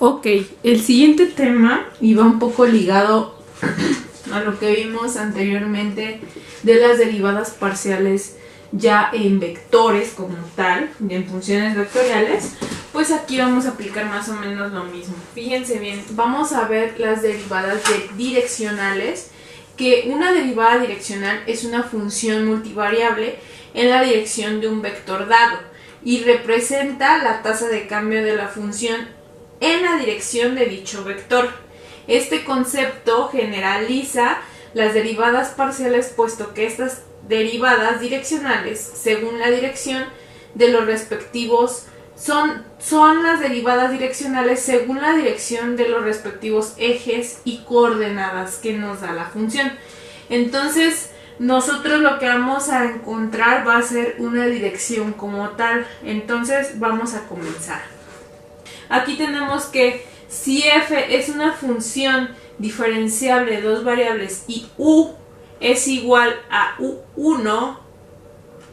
Ok, el siguiente tema iba un poco ligado a lo que vimos anteriormente de las derivadas parciales ya en vectores como tal, en funciones vectoriales. Pues aquí vamos a aplicar más o menos lo mismo. Fíjense bien, vamos a ver las derivadas direccionales, que una derivada direccional es una función multivariable en la dirección de un vector dado y representa la tasa de cambio de la función en la dirección de dicho vector. Este concepto generaliza las derivadas parciales, puesto que estas derivadas direccionales, según la dirección de los respectivos, son las derivadas direccionales según la dirección de los respectivos ejes y coordenadas que nos da la función. Entonces, nosotros lo que vamos a encontrar va a ser una dirección como tal. Entonces, vamos a comenzar. Aquí tenemos que si f es una función diferenciable de dos variables y u es igual a u1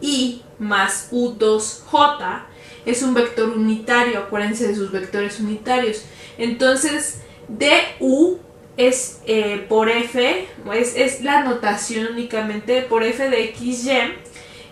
y más u2j, es un vector unitario. Acuérdense de sus vectores unitarios. Entonces, du es por f, es la notación únicamente por f de xy.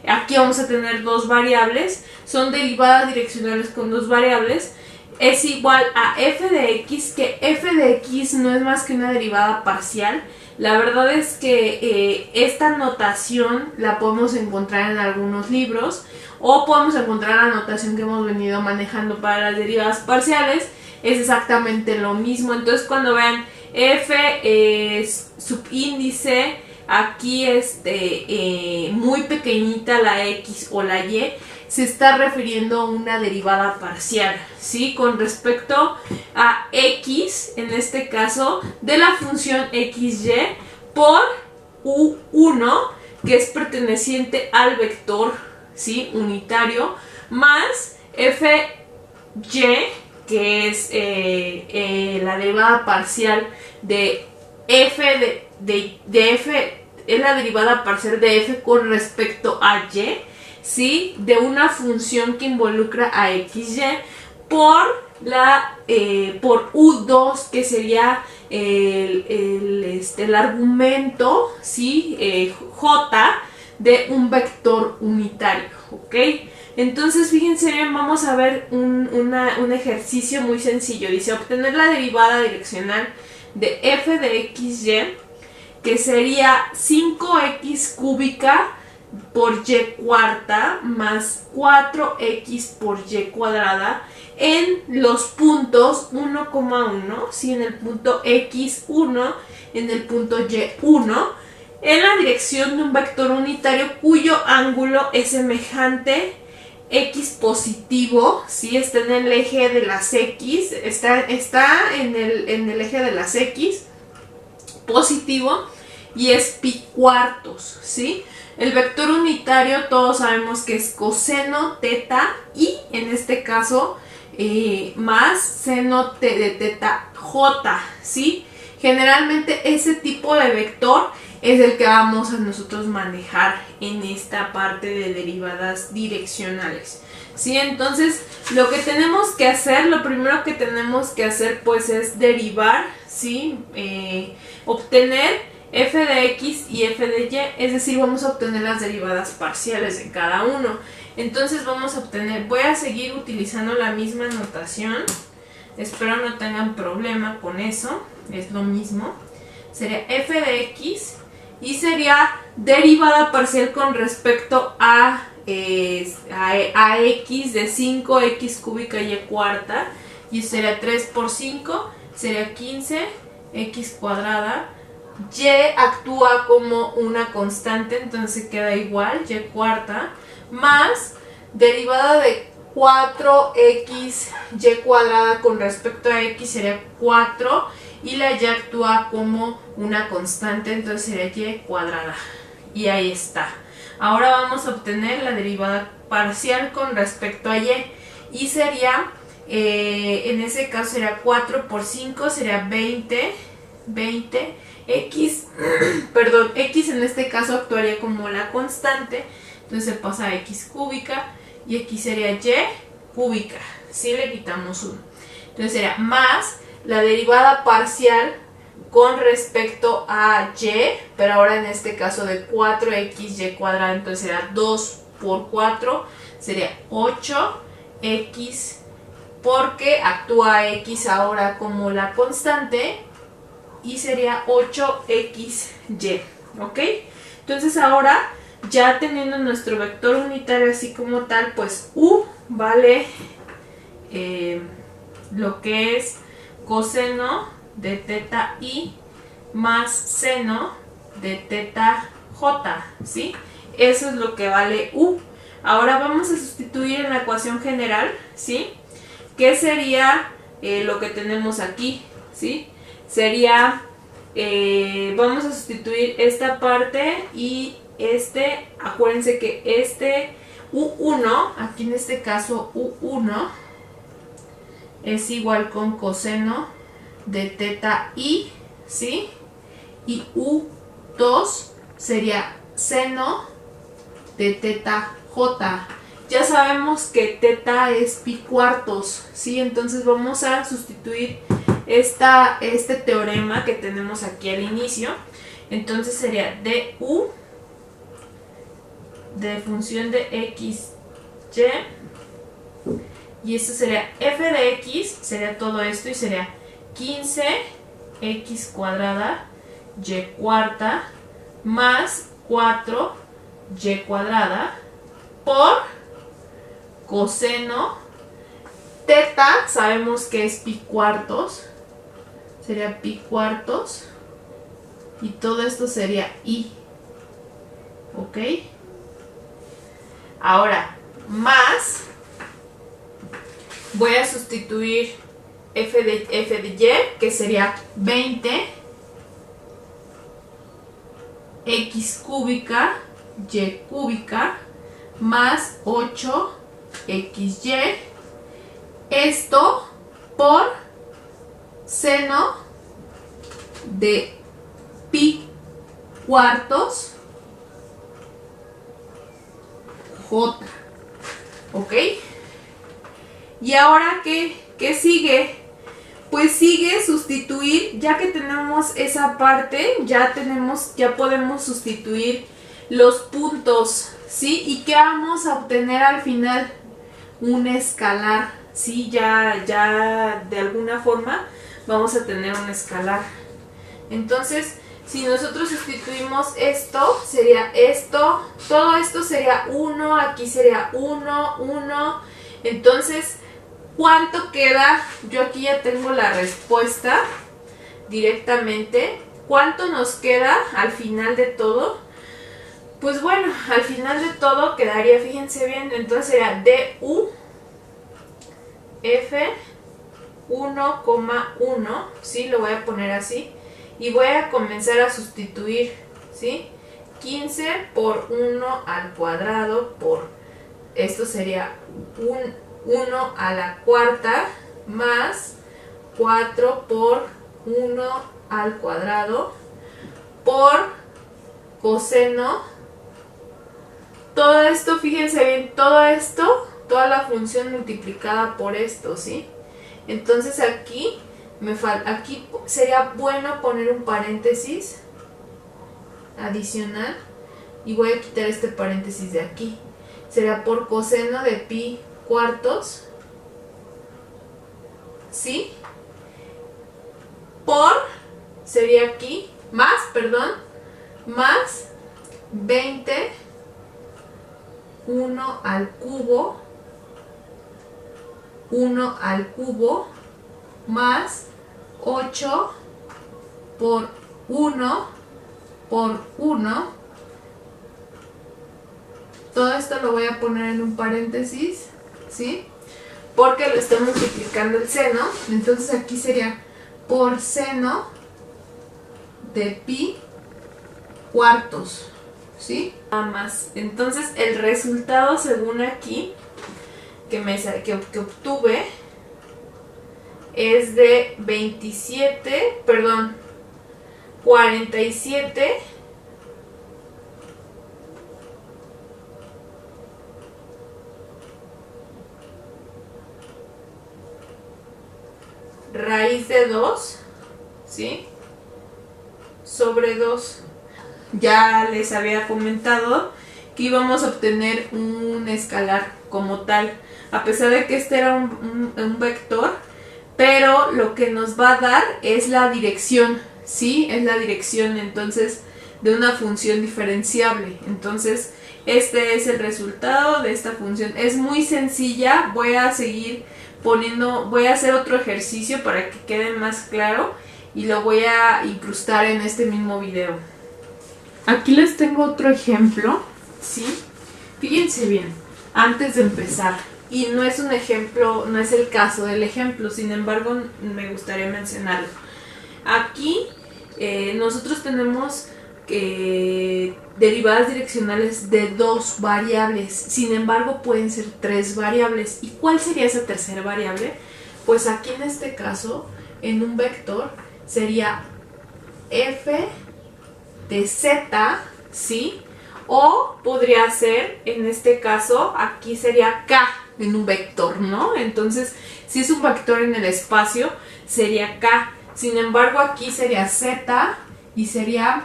Aquí vamos a tener dos variables, son derivadas direccionales con dos variables. Es igual a f de x, que f de x no es más que una derivada parcial. La verdad es que esta notación la podemos encontrar en algunos libros, o podemos encontrar la notación que hemos venido manejando para las derivadas parciales. Es exactamente lo mismo. Entonces, cuando vean f es subíndice, aquí muy pequeñita la x o la y, se está refiriendo a una derivada parcial, ¿sí? Con respecto a x, en este caso, de la función xy por u1, que es perteneciente al vector, ¿sí? Unitario, más fy, que es la derivada parcial de f de f, es la derivada parcial de f con respecto a y, ¿sí? De una función que involucra a xy por u2, que sería el argumento, ¿sí? J de un vector unitario, ¿ok? Entonces, fíjense bien, vamos a ver un ejercicio muy sencillo. Dice, obtener la derivada direccional de f de xy, que sería 5x cúbica por y cuarta más 4x por y cuadrada en los puntos 1,1, ¿sí? En el punto x1, en el punto y1, en la dirección de un vector unitario cuyo ángulo es semejante x positivo, ¿sí? Está en el eje de las x, está en el eje de las x positivo, y es pi cuartos, ¿sí? El vector unitario todos sabemos que es coseno teta y, en este caso, más seno de teta j, ¿sí? Generalmente ese tipo de vector es el que vamos a nosotros manejar en esta parte de derivadas direccionales, ¿sí? Entonces, lo que tenemos que hacer, lo primero que tenemos que hacer, pues, es derivar, ¿sí? Obtener f de x y f de y, es decir, vamos a obtener las derivadas parciales de cada uno. Entonces vamos a obtener, voy a seguir utilizando la misma notación, espero no tengan problema con eso, es lo mismo. Sería f de x y sería derivada parcial con respecto a x de 5x cúbica y cuarta, y sería 3 por 5, sería 15, x cuadrada. Y actúa como una constante, entonces queda igual, y cuarta, más derivada de 4x y cuadrada con respecto a x sería 4, y la y actúa como una constante, entonces sería y cuadrada. Y ahí está. Ahora vamos a obtener la derivada parcial con respecto a y sería, en ese caso sería 4 por 5, sería 20, x, perdón, x en este caso actuaría como la constante, entonces se pasa a x cúbica y aquí sería y cúbica, si le quitamos 1. Entonces sería más la derivada parcial con respecto a y, pero ahora en este caso de 4xy cuadrado, entonces será 2 por 4, sería 8x, porque actúa x ahora como la constante, y sería 8xy, ¿ok? Entonces ahora, ya teniendo nuestro vector unitario así como tal, pues u vale lo que es coseno de teta i más seno de teta j, ¿sí? Eso es lo que vale u. Ahora vamos a sustituir en la ecuación general, ¿sí? ¿Qué sería lo que tenemos aquí? ¿Sí? Sería, vamos a sustituir esta parte y acuérdense que este u1, aquí en este caso u1, es igual con coseno de teta i, ¿sí? Y u2 sería seno de teta j. Ya sabemos que teta es pi cuartos, ¿sí? Entonces vamos a sustituir este teorema que tenemos aquí al inicio. Entonces sería du de función de x, y esto sería f de x, sería todo esto, y sería 15x cuadrada y cuarta más 4y cuadrada por coseno teta, sabemos que es pi cuartos, sería pi cuartos, y todo esto sería i, ¿ok? Ahora, más, voy a sustituir f de y, que sería 20 x cúbica y cúbica más 8xy, esto por seno de pi cuartos j, ¿ok? Y ahora, ¿qué sigue? Pues sigue sustituir, ya que tenemos esa parte, ya podemos sustituir los puntos, ¿sí? ¿Y qué vamos a obtener al final? Un escalar, ¿sí? Ya de alguna forma vamos a tener un escalar. Entonces, si nosotros sustituimos esto, sería esto, todo esto sería 1, aquí sería 1, 1, entonces, ¿cuánto queda? Yo aquí ya tengo la respuesta directamente. ¿Cuánto nos queda al final de todo? Pues bueno, al final de todo quedaría, fíjense bien, entonces sería du f 1,1, ¿sí? Lo voy a poner así. Y voy a comenzar a sustituir, ¿sí? 15 por 1 al cuadrado por, esto sería 1 a la cuarta más 4 por 1 al cuadrado por coseno. Todo esto, fíjense bien, todo esto, toda la función multiplicada por esto, ¿sí? Entonces aquí aquí sería bueno poner un paréntesis adicional y voy a quitar este paréntesis de aquí. Sería por coseno de pi cuartos, ¿sí? Por, sería aquí, más 20, 1 al cubo, 1 al cubo, más 8 por 1 por 1. Todo esto lo voy a poner en un paréntesis, ¿sí? Porque lo estoy multiplicando el seno. Entonces aquí sería por seno de pi cuartos, ¿sí? Nada más. Entonces el resultado según aquí que obtuve es de 47 47 raíz de 2, ¿sí? Sobre 2. Ya les había comentado que íbamos a obtener un escalar como tal, a pesar de que este era un vector, pero lo que nos va a dar es la dirección, ¿sí? Es la dirección entonces de una función diferenciable. Entonces este es el resultado de esta función. Es muy sencilla, voy a seguir voy a hacer otro ejercicio para que quede más claro y lo voy a incrustar en este mismo video. Aquí les tengo otro ejemplo, ¿sí? Fíjense bien, antes de empezar, y no es un ejemplo, no es el caso del ejemplo, sin embargo me gustaría mencionarlo. Aquí nosotros tenemos derivadas direccionales de 2 variables, sin embargo pueden ser 3 variables. ¿Y cuál sería esa tercera variable? Pues aquí en este caso, en un vector, sería f de z, ¿sí? O podría ser, en este caso, aquí sería k en un vector, ¿no? Entonces, si es un vector en el espacio, sería k. Sin embargo, aquí sería z y sería,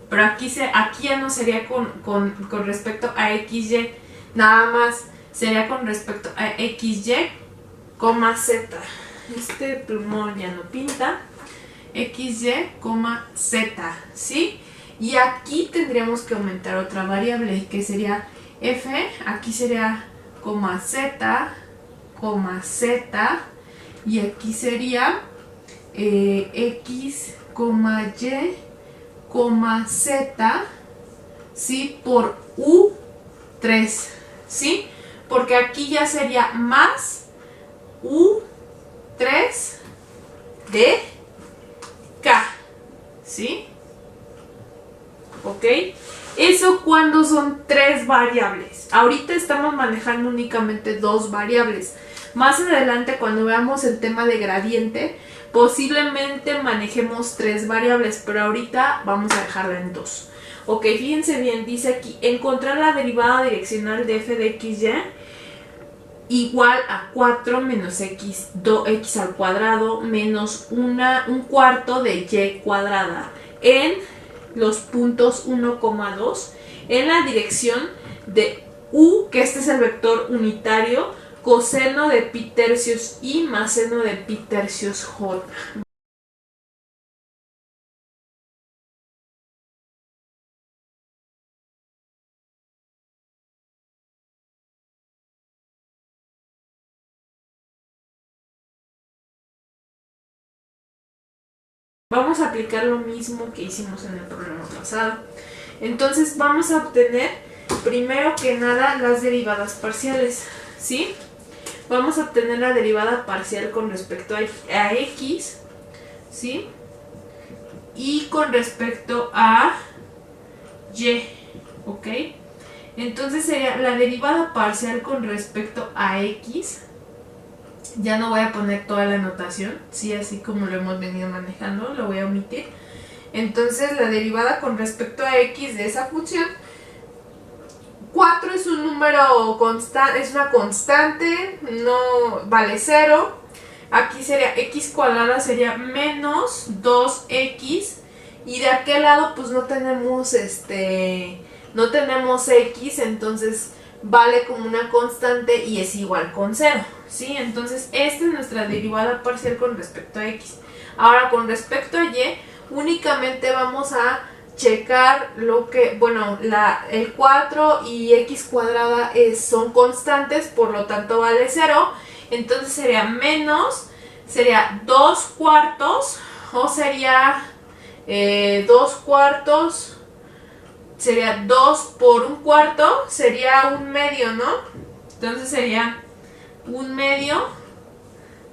pero aquí ya no sería con respecto a xy, nada más sería con respecto a xy, z. Este plumón ya no pinta. xy, z, ¿sí? Y aquí tendríamos que aumentar otra variable que sería f, aquí sería z, z, y aquí sería x, y, z, ¿sí? Por u3, ¿sí? Porque aquí ya sería más u3 de k, ¿sí? ¿Ok? Eso cuando son 3 variables. Ahorita estamos manejando únicamente 2 variables. Más adelante, cuando veamos el tema de gradiente, posiblemente manejemos 3 variables, pero ahorita vamos a dejarla en 2. Ok, fíjense bien, dice aquí, encontrar la derivada direccional de f de xy igual a 4 menos x, 2x al cuadrado menos un cuarto de y cuadrada en los puntos 1,2 en la dirección de u, que este es el vector unitario, coseno de pi tercios y más seno de pi tercios j. Vamos a aplicar lo mismo que hicimos en el problema pasado. Entonces vamos a obtener primero que nada las derivadas parciales, ¿sí? Vamos a obtener la derivada parcial con respecto a x, ¿sí? Y con respecto a y, ¿ok? Entonces sería la derivada parcial con respecto a x. Ya no voy a poner toda la notación, sí, así como lo hemos venido manejando, lo voy a omitir. Entonces la derivada con respecto a x de esa función, 4 es un número constante, es una constante, no vale 0. Aquí sería x cuadrada, sería menos 2x, y de aquel lado pues no tenemos x, entonces vale como una constante y es igual con 0, ¿sí? Entonces esta es nuestra derivada parcial con respecto a x. Ahora con respecto a y, únicamente vamos a checar lo que, bueno, el 4 y x cuadrada son constantes, por lo tanto vale 0. Entonces sería menos, sería 2 cuartos, o sería 2 cuartos, sería 2 por un cuarto, sería un medio, ¿no? Entonces sería un medio,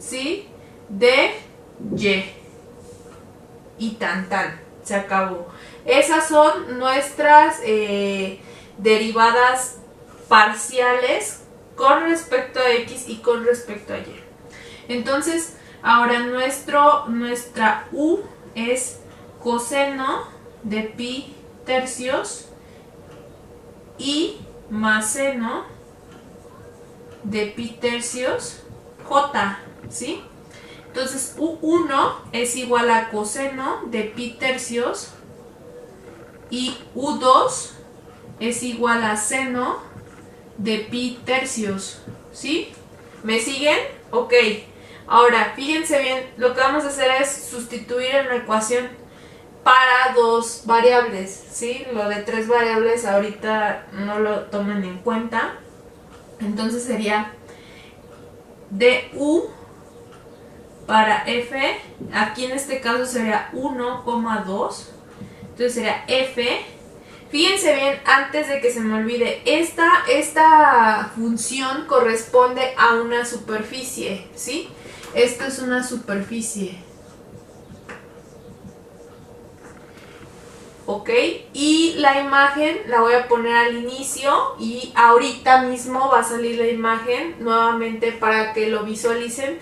¿sí? De y. Y tan, se acabó. Esas son nuestras derivadas parciales con respecto a x y con respecto a y. Entonces, ahora nuestra u es coseno de pi tercios y más seno de pi tercios j, ¿sí? Entonces U1 es igual a coseno de pi tercios y U2 es igual a seno de pi tercios, ¿sí? ¿Me siguen? Ok. Ahora, fíjense bien, lo que vamos a hacer es sustituir en la ecuación para dos variables, ¿sí? Lo de tres variables ahorita no lo tomen en cuenta. Entonces sería du para f, aquí en este caso sería 1,2. Entonces sería f. Fíjense bien, antes de que se me olvide, esta función corresponde a una superficie, ¿sí? Esto es una superficie. ¿Ok? Y la imagen la voy a poner al inicio y ahorita mismo va a salir la imagen nuevamente para que lo visualicen.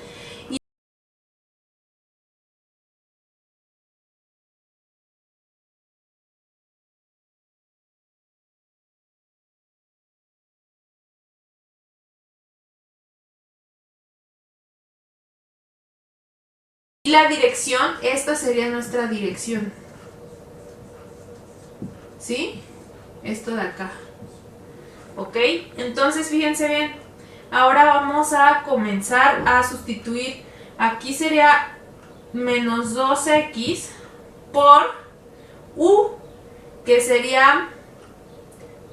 Y la dirección, esta sería nuestra dirección. ¿Sí? Esto de acá. ¿Ok? Entonces fíjense bien. Ahora vamos a comenzar a sustituir. Aquí sería menos 2x por u, que sería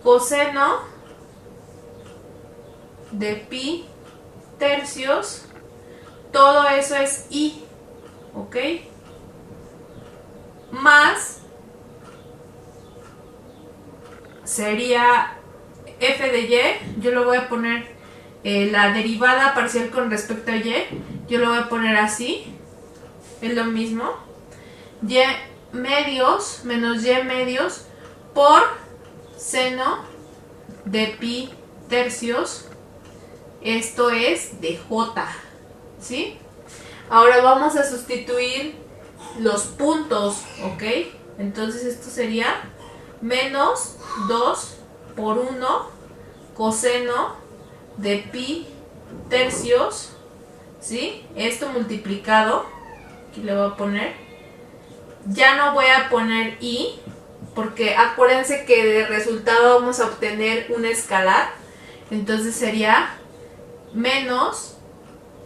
coseno de pi tercios. Todo eso es i. ¿Ok? Más sería f de y, yo lo voy a poner la derivada parcial con respecto a y, yo lo voy a poner así, es lo mismo, y medios menos y medios por seno de pi tercios, esto es de j, ¿sí? Ahora vamos a sustituir los puntos, ¿ok? Entonces esto sería menos 2 por 1 coseno de pi tercios, ¿sí? Esto multiplicado, aquí le voy a poner, ya no voy a poner i, porque acuérdense que de resultado vamos a obtener un escalar, entonces sería menos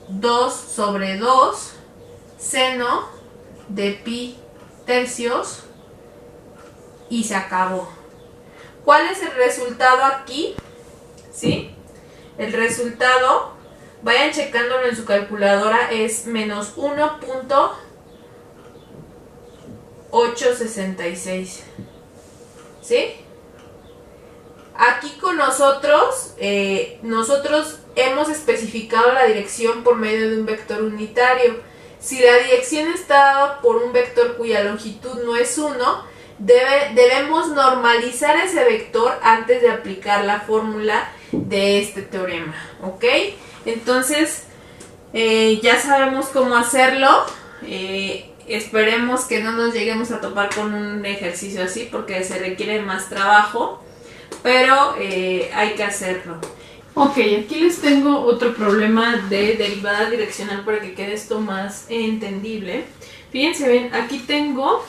2 sobre 2 seno de pi tercios y se acabó. ¿Cuál es el resultado aquí? ¿Sí? El resultado, vayan checándolo en su calculadora, es menos 1.866. ¿Sí? Aquí con nosotros hemos especificado la dirección por medio de un vector unitario. Si la dirección está dada por un vector cuya longitud no es 1, debemos normalizar ese vector antes de aplicar la fórmula de este teorema, ¿ok? Entonces, ya sabemos cómo hacerlo. Esperemos que no nos lleguemos a topar con un ejercicio así porque se requiere más trabajo, pero hay que hacerlo. Ok, aquí les tengo otro problema de derivada direccional para que quede esto más entendible. Fíjense bien, aquí tengo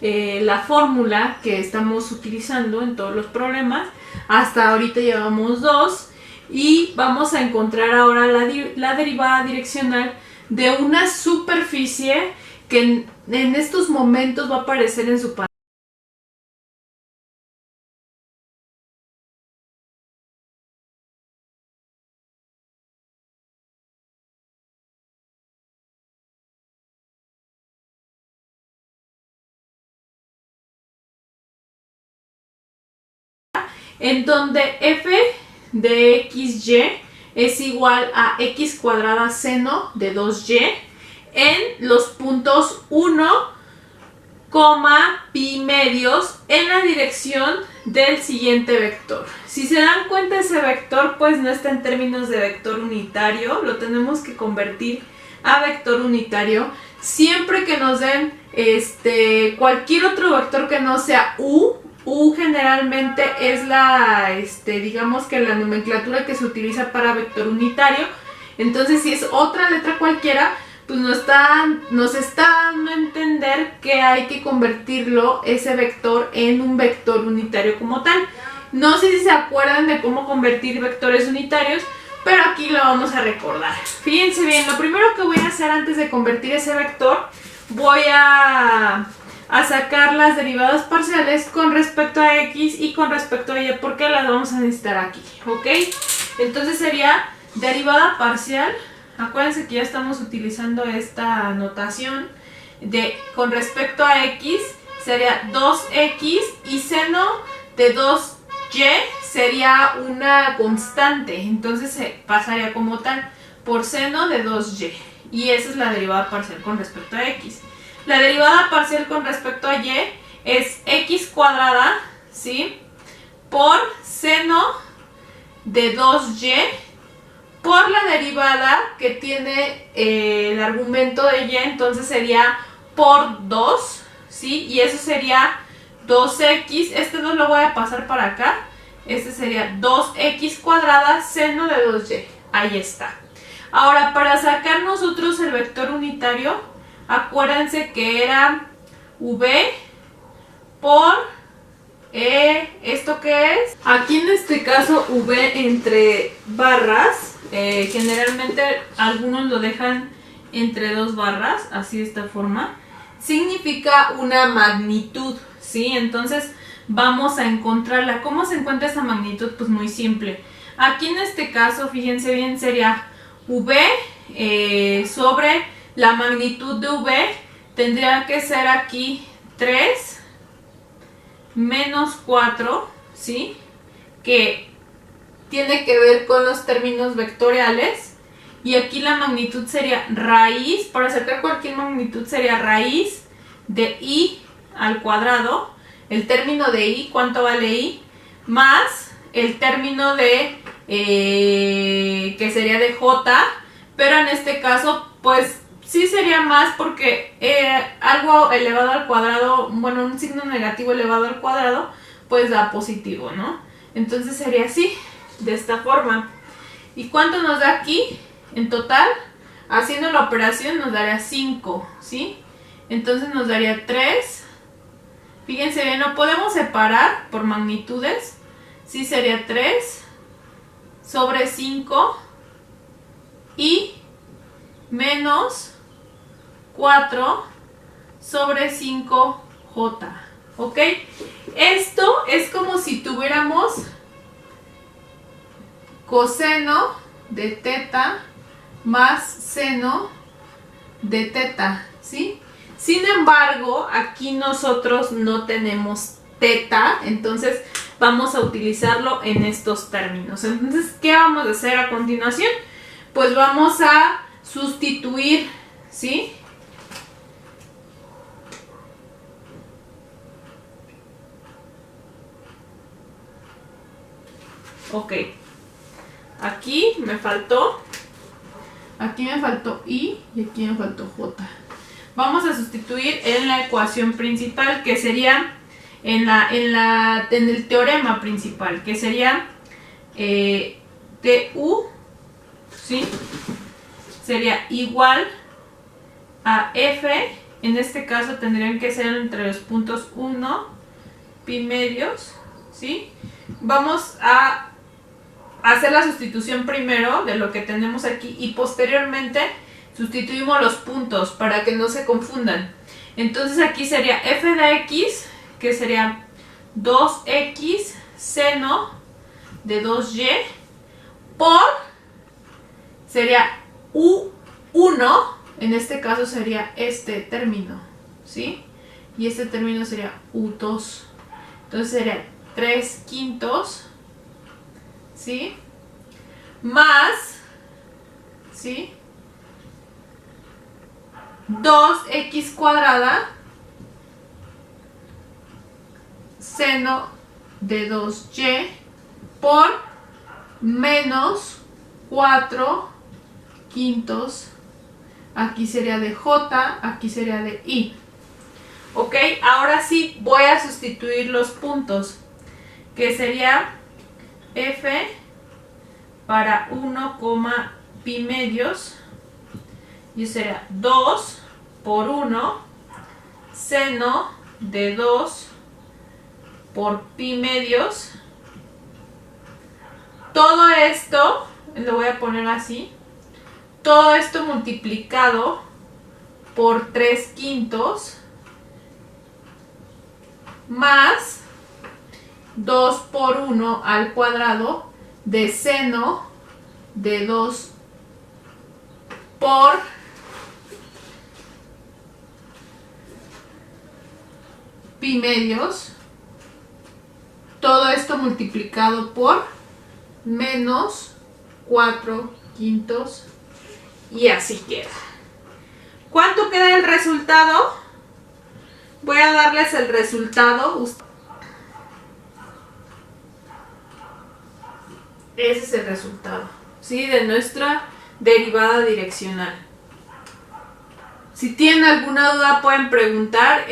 la fórmula que estamos utilizando en todos los problemas. Hasta ahorita llevamos 2 y vamos a encontrar ahora la derivada direccional de una superficie que en estos momentos va a aparecer en su pantalla. En donde f de xy es igual a x cuadrada seno de 2y en los puntos 1, pi medios en la dirección del siguiente vector. Si se dan cuenta, ese vector pues no está en términos de vector unitario, lo tenemos que convertir a vector unitario siempre que nos den cualquier otro vector que no sea u. U generalmente es digamos que la nomenclatura que se utiliza para vector unitario. Entonces, si es otra letra cualquiera, pues nos está dando a entender que hay que convertirlo, ese vector, en un vector unitario como tal. No sé si se acuerdan de cómo convertir vectores unitarios, pero aquí lo vamos a recordar. Fíjense bien, lo primero que voy a hacer antes de convertir ese vector, voy a sacar las derivadas parciales con respecto a x y con respecto a y, porque las vamos a necesitar aquí, ¿ok? Entonces sería derivada parcial, acuérdense que ya estamos utilizando esta notación de con respecto a x, sería 2x y seno de 2y sería una constante, entonces se pasaría como tal por seno de 2y, y esa es la derivada parcial con respecto a x. La derivada parcial con respecto a y es x cuadrada, ¿sí?, por seno de 2y por la derivada que tiene el argumento de y, entonces sería por 2, ¿sí? Y eso sería 2x, este 2 lo voy a pasar para acá, este sería 2x cuadrada seno de 2y, ahí está. Ahora, para sacar nosotros el vector unitario, acuérdense que era v por ¿esto qué es? Aquí en este caso v entre barras, generalmente algunos lo dejan entre dos barras, así de esta forma, significa una magnitud, ¿sí? Entonces vamos a encontrarla. ¿Cómo se encuentra esa magnitud? Pues muy simple. Aquí en este caso, fíjense bien, sería v sobre la magnitud de v, tendría que ser aquí 3 menos 4, ¿sí?, que tiene que ver con los términos vectoriales, y aquí la magnitud sería raíz, para sacar cualquier magnitud sería raíz de i al cuadrado, el término de i, ¿cuánto vale i?, más el término de que sería de j, pero en este caso pues sí sería más porque algo elevado al cuadrado, bueno, un signo negativo elevado al cuadrado, pues da positivo, ¿no? Entonces sería así, de esta forma. ¿Y cuánto nos da aquí? En total, haciendo la operación nos daría 5, ¿sí? Entonces nos daría 3. Fíjense bien, no podemos separar por magnitudes. Sí, sería 3 sobre 5 y menos 4 sobre 5j, ¿ok? Esto es como si tuviéramos coseno de teta más seno de teta, ¿sí? Sin embargo, aquí nosotros no tenemos teta, entonces vamos a utilizarlo en estos términos. Entonces, ¿qué vamos a hacer a continuación? Pues vamos a sustituir, ¿sí? Ok, aquí me faltó i y aquí me faltó j. Vamos a sustituir en la ecuación principal, que sería en el teorema principal, que sería du, ¿sí?, sería igual a f, en este caso tendrían que ser entre los puntos 1, pi medios, ¿sí? Vamos a hacer la sustitución primero de lo que tenemos aquí y posteriormente sustituimos los puntos para que no se confundan. Entonces aquí sería f de x, que sería 2x seno de 2y por, sería u1, en este caso sería este término, ¿sí? Y este término sería u2. Entonces sería 3/5, ¿sí?, más, ¿sí?, 2x cuadrada seno de 2y por menos 4/5, aquí sería de j, aquí sería de i. Ok, ahora sí voy a sustituir los puntos, que sería f para 1, pi medios, Y sería 2 por 1 seno de 2 por pi medios. Todo esto, lo voy a poner así, todo esto multiplicado por 3/5 más 2 por 1 al cuadrado de seno de 2 por pi medios. Todo esto multiplicado por menos 4/5 y así queda. ¿Cuánto queda el resultado? Voy a darles el resultado. Ese es el resultado, ¿sí? De nuestra derivada direccional. Si tienen alguna duda pueden preguntar.